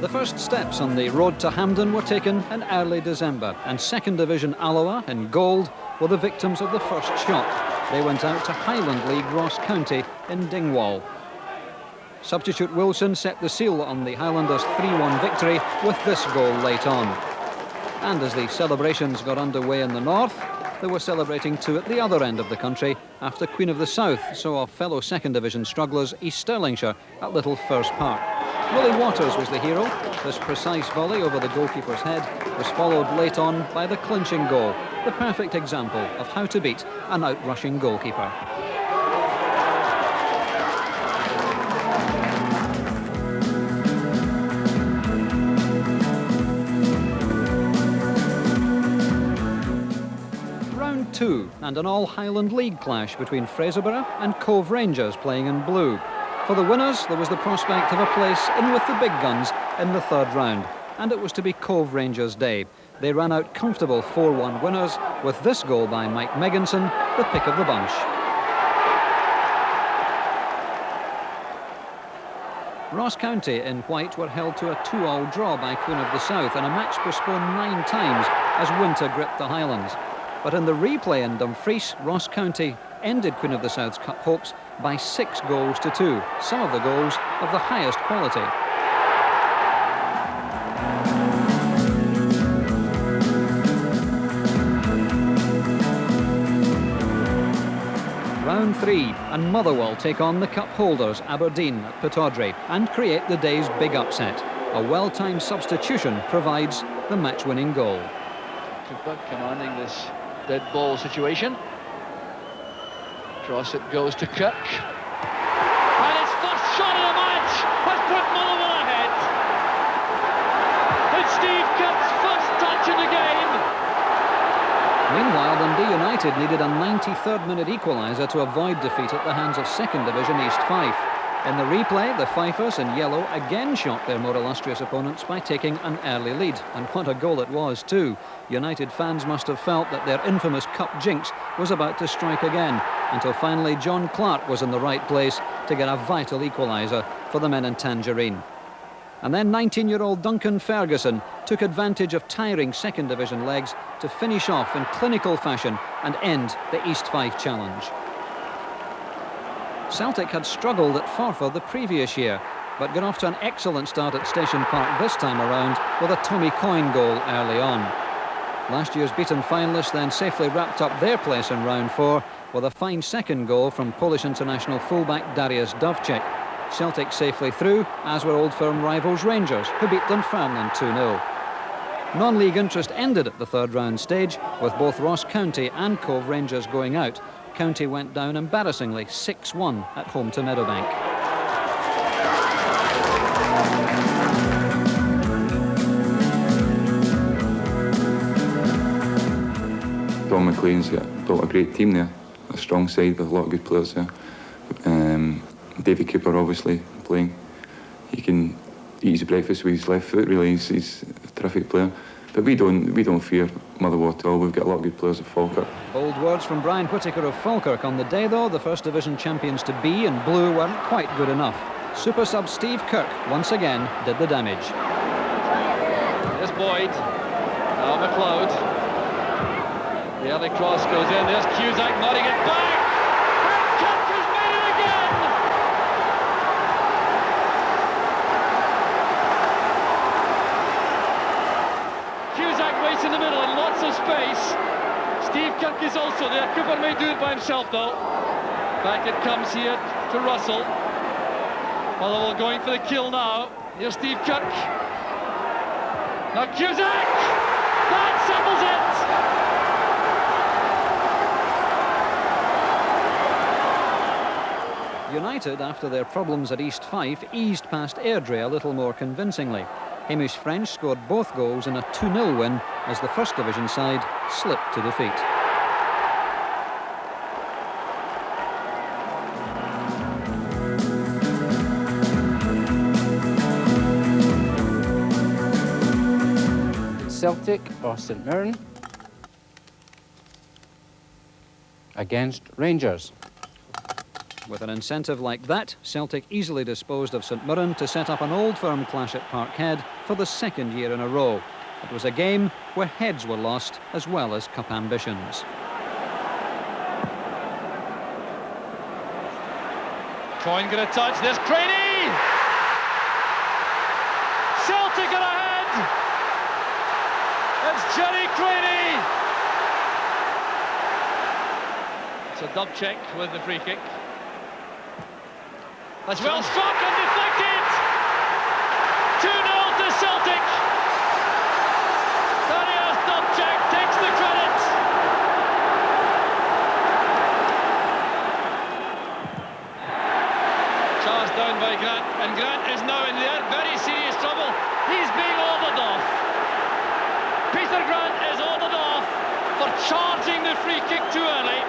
The first steps on the road to Hampden were taken in early December, and Second Division Alloa in gold were the victims of the first shock. They went out to Highland League Ross County in Dingwall. Substitute Wilson set the seal on the Highlanders' 3-1 victory with this goal late on. And as the celebrations got underway in the north, they were celebrating too at the other end of the country after Queen of the South saw fellow Second Division strugglers East Stirlingshire at Little First Park. Willie Waters was the hero. This precise volley over the goalkeeper's head was followed late on by the clinching goal, the perfect example of how to beat an out-rushing goalkeeper. Round 2 and an all-Highland League clash between Fraserburgh and Cove Rangers playing in blue. For the winners, there was the prospect of a place in with the big guns in the third round, and it was to be Cove Rangers' day. They ran out comfortable 4-1 winners with this goal by Mike Megginson, the pick of the bunch. Ross County in white were held to a 2-2 draw by Queen of the South in a match postponed 9 times as winter gripped the Highlands. But in the replay in Dumfries, Ross County ended Queen of the South's cup hopes by 6 goals to 2, some of the goals of the highest quality. Round 3 and Motherwell take on the cup holders Aberdeen at Pittodrie and create the day's big upset. A well-timed substitution provides the match-winning goal. Commanding this dead ball situation. Cross it goes to Cook. And his first shot of the match has put Motherwell ahead. It's Steve Cook's first touch in the game. Meanwhile, Dundee United needed a 93rd minute equaliser to avoid defeat at the hands of Second Division East Fife. In the replay, the Fifers in yellow again shocked their more illustrious opponents by taking an early lead. And what a goal it was too. United fans must have felt that their infamous cup jinx was about to strike again, until finally John Clark was in the right place to get a vital equaliser for the men in Tangerine. And then 19-year-old Duncan Ferguson took advantage of tiring Second Division legs to finish off in clinical fashion and end the East Fife challenge. Celtic had struggled at Forfar the previous year, but got off to an excellent start at Station Park this time around with a Tommy Coyne goal early on. Last year's beaten finalists then safely wrapped up their place in round 4 with a fine second goal from Polish international fullback Dariusz Dovcik. Celtic safely through, as were Old Firm rivals Rangers, who beat Dunfermline 2-0. Non-league interest ended at the third round stage, with both Ross County and Cove Rangers going out. County went down embarrassingly 6-1 at home to Meadowbank. Don McLean's built a great team there, a strong side with a lot of good players there. Davy Cooper obviously playing. He can eat his breakfast with his left foot, really. He's a terrific player. But we don't fear Motherwell at all. We've got a lot of good players at Falkirk. Bold words from Brian Whittaker of Falkirk. On the day, though, the First Division champions to be in blue weren't quite good enough. Super sub Steve Kirk once again did the damage. There's Boyd. Now McLeod. The early cross goes in. There's Cusack nodding it back. And Kirk has made it again. Cusack waits in the middle and lots of space. Steve Kirk is also there. Cooper may do it by himself though. Back it comes here to Russell. Motherwell going for the kill now. Here's Steve Kirk. Now Cusack! That settles it! United, after their problems at East Fife, eased past Airdrie a little more convincingly. Hamish French scored both goals in a 2-0 win as the First Division side slipped to defeat. Celtic or St Mirren against Rangers. With an incentive like that, Celtic easily disposed of St Mirren to set up an Old Firm clash at Parkhead for the second year in a row. It was a game where heads were lost as well as cup ambitions. Coyne get a touch, there's Craney! Celtic are ahead! It's Jerry Craney! It's a dub check with the free kick. That's well struck and deflected! 2-0 to Celtic! Daniel's dub check takes the credit! Charged down by Grant, and Grant is now in very serious trouble. He's being ordered off. Peter Grant is ordered off for charging the free kick too early.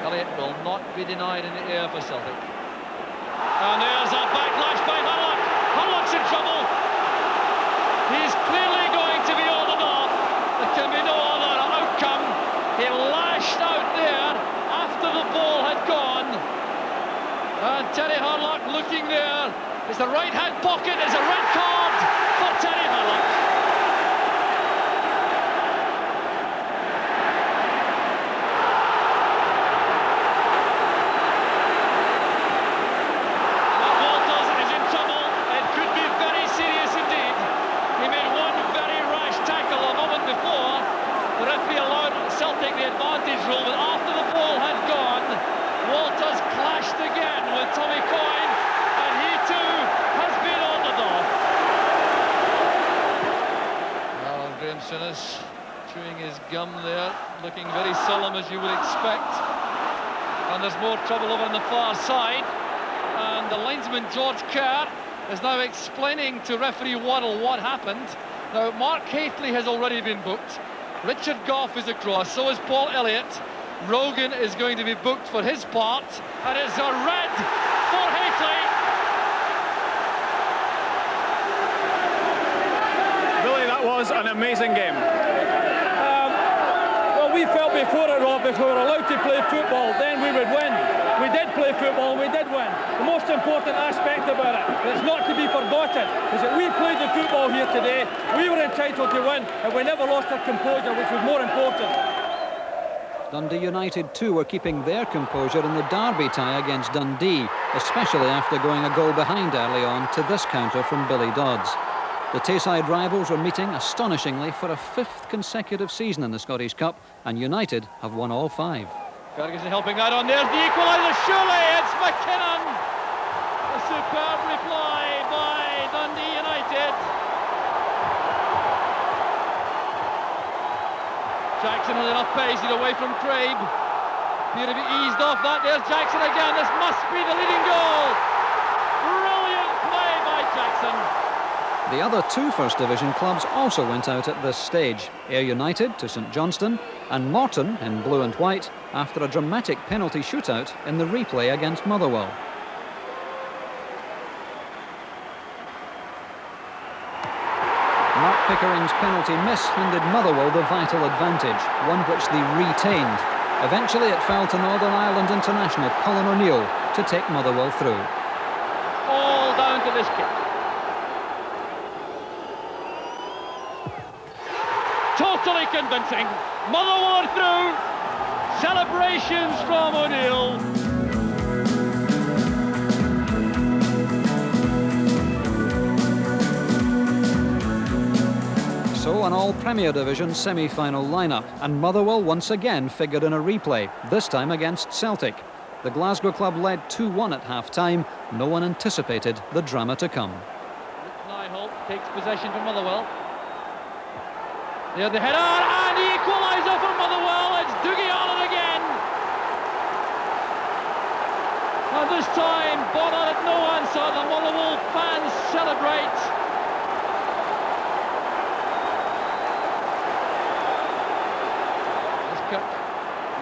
Elliott will not be denied in the air for Celtic. And there's a backlash by Hurlock. Hurlock's in trouble. He's clearly going to be ordered off. There can be no other outcome. He lashed out there after the ball had gone. And Terry Hurlock looking there. It's the right-hand pocket. It's a red card for Terry Hurlock. Celtic the advantage rule, but after the ball had gone, Walters clashed again with Tommy Coyne, and he too has been ordered off. Well, Graham Souness chewing his gum there, looking very solemn as you would expect. And there's more trouble over on the far side, and the linesman George Kerr is now explaining to referee Waddle what happened. Now, Mark Haitley has already been booked. Richard Gough is across, so is Paul Elliott. Rogan is going to be booked for his part, and it's a red for Haitley. Billy, that was an amazing game. Well, we felt before it, Rob, if we were allowed to play football, then we would win. We did play football and we did win. The most important aspect about it, that's not to be forgotten, is that we played the football here today. We were entitled to win, and we never lost our composure, which was more important. Dundee United too were keeping their composure in the derby tie against Dundee, especially after going a goal behind early on to this counter from Billy Dodds. The Tayside rivals are meeting astonishingly for a fifth consecutive season in the Scottish Cup, and United have won all 5. Ferguson helping out on there's the equaliser, surely it's McKinnon. A superb reply by Dundee United. Jackson has enough pace, he's away from Craig. Appear to be eased off that, there's Jackson again, this must be the leading goal. Brilliant play by Jackson. The other 2 First Division clubs also went out at this stage. Ayr United to St Johnstone, and Morton in blue and white after a dramatic penalty shootout in the replay against Motherwell. Mark Pickering's penalty miss handed Motherwell the vital advantage, one which they retained. Eventually it fell to Northern Ireland international Colin O'Neill to take Motherwell through. All down to this kick. Totally convincing. Motherwell are through. Celebrations from O'Neill. So an all-Premier Division semi-final lineup, and Motherwell once again figured in a replay, this time against Celtic. The Glasgow club led 2-1 at half-time. No one anticipated the drama to come. Nyholt takes possession from Motherwell. There the header, and the equaliser for Motherwell. It's Dougie Allen again. And this time, Bonner had no answer. The Motherwell fans celebrate. There's Kirk.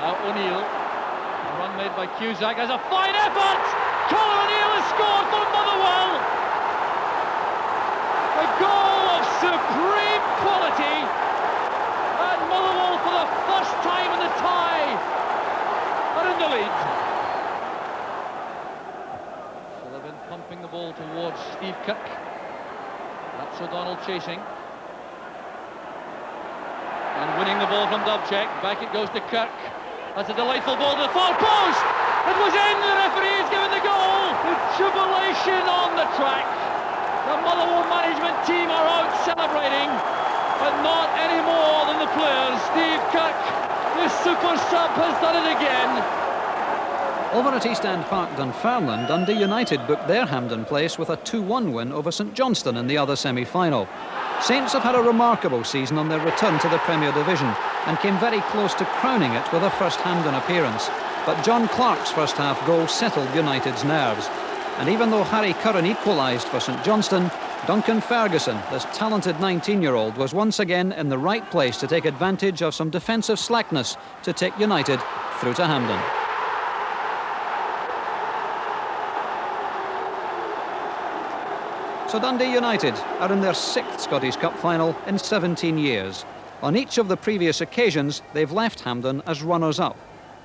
Now O'Neill. A run made by Cusack. Has a fine effort. Colin O'Neill has scored for Motherwell. A goal of supreme quality. And Motherwell, for the first time in the tie, are in the lead. towards Steve Kirk. That's O'Donnell chasing. And winning the ball from Dubček. Back it goes to Kirk. That's a delightful ball to the far post! It was in, the referee has given the goal! The jubilation on the track. The Motherwell management team are out celebrating, but not any more than the players. Steve Kirk, the super sub, has done it again. Over at East End Park, Dunfermline, Dundee United booked their Hampden place with a 2-1 win over St Johnstone in the other semi-final. Saints have had a remarkable season on their return to the Premier Division and came very close to crowning it with a first Hampden appearance. But John Clark's first half goal settled United's nerves. And even though Harry Curran equalised for St Johnstone, Duncan Ferguson, this talented 19-year-old, was once again in the right place to take advantage of some defensive slackness to take United through to Hampden. So Dundee United are in their 6th Scottish Cup final in 17 years. On each of the previous occasions, they've left Hampden as runners-up.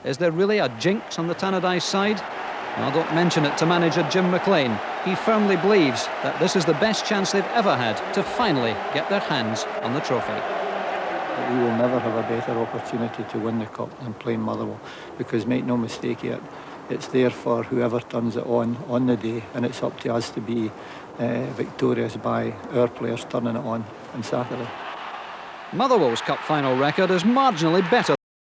Is there really a jinx on the Tannadice side? Well, don't mention it to manager Jim McLean. He firmly believes that this is the best chance they've ever had to finally get their hands on the trophy. We will never have a better opportunity to win the Cup than playing Motherwell, because make no mistake yet, it's there for whoever turns it on the day, and it's up to us to be victorious by our players turning it on Saturday. Motherwell's Cup final record is marginally better